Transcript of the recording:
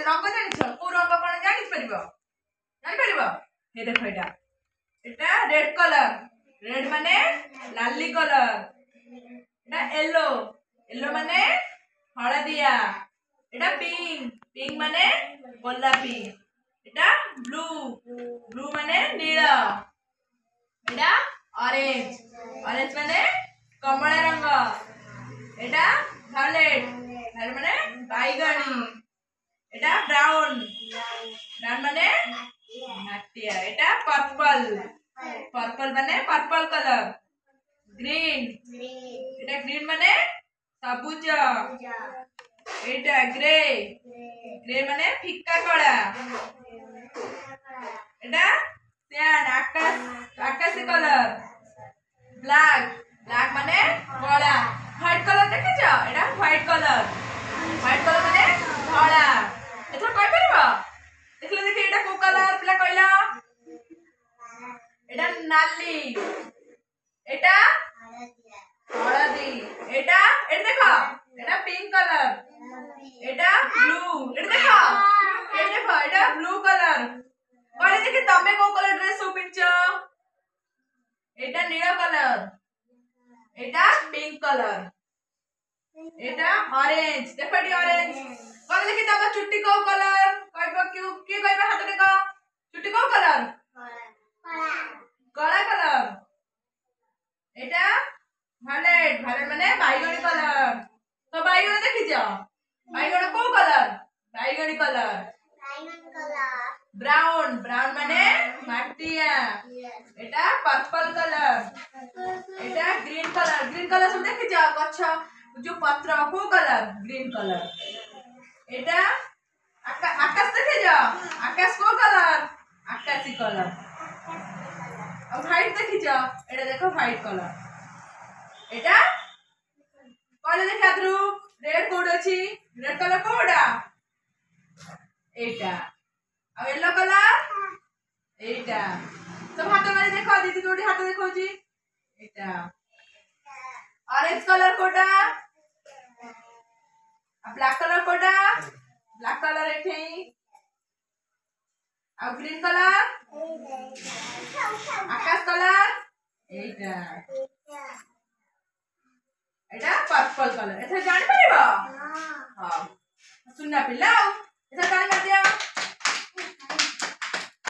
रंग जानिछ को रंग कोन जानि परिबो हे देखो एटा रेड कलर रेड माने लाली कलर एटा येलो येलो माने हळदिया एटा पिंक पिंक माने गोलापी एटा ब्लू ब्लू माने नीला एटा ऑरेंज ऑरेंज माने कमला रंग एटा वायलेट वायलेट माने बैगनी एटा ब्राउन ब्राउन माने माटिया एटा पर्पल पर्पल माने पर्पल कलर ग्रीन एटा ग्रीन माने सबुज एटा ग्रे ग्रे माने फिक्का कला एटा स्यान आकाश आकाशी कलर ब्लैक ब्लैक माने कला व्हाइट कलर देखिछ एटा व्हाइट कलर माने धला एथर कहि परबो देखले देखि एटा को कलर पिला कहला एटा नाली एटा हळदी एटा एटा देखो एटा पिंक कलर एटा ब्लू एटा देखो एटा ब्लू कलर कहले देखि तमे को कलर ड्रेस सब पिनचो एटा नीला कलर एटा पिंक कलर एटा ऑरेंज देखो डी ऑरेंज कहले देखि तम चुट्टी को कलर कहबो क्यों के कहबा हाथ देखो चुट्टी को कलर कला कलर एटा वायलेट वायलेट माने बैगनी कलर तो बैगनी देखि जा बैगनी को कलर ब्राउन ब्राउन माने माटिया एटा पर्पल कलर एटा ग्रीन कलर सब देखि जा गछ जो पत्र को कलर ग्रीन कलर एटा आकाश देखि जा आकाश को कलर आकाशी कलर और व्हाइट देखि जा एटा देखो व्हाइट कलर एटा कहले देखि आद्रु रेड कोड अछि रेड कलर कोडा एटा और येलो कलर एटा सब हाथ मारी देखो दीदी जोडी हाथ देखो जी एटा ऑरेंज कलर कोडा ब्लैक कलर कोडा ब्लैक कलर एठी और ग्रीन कलर आकाश कलर एटा एटा पर्पल कलर एथा जानि परिबो हां सुनना पिला एथा जानि दिया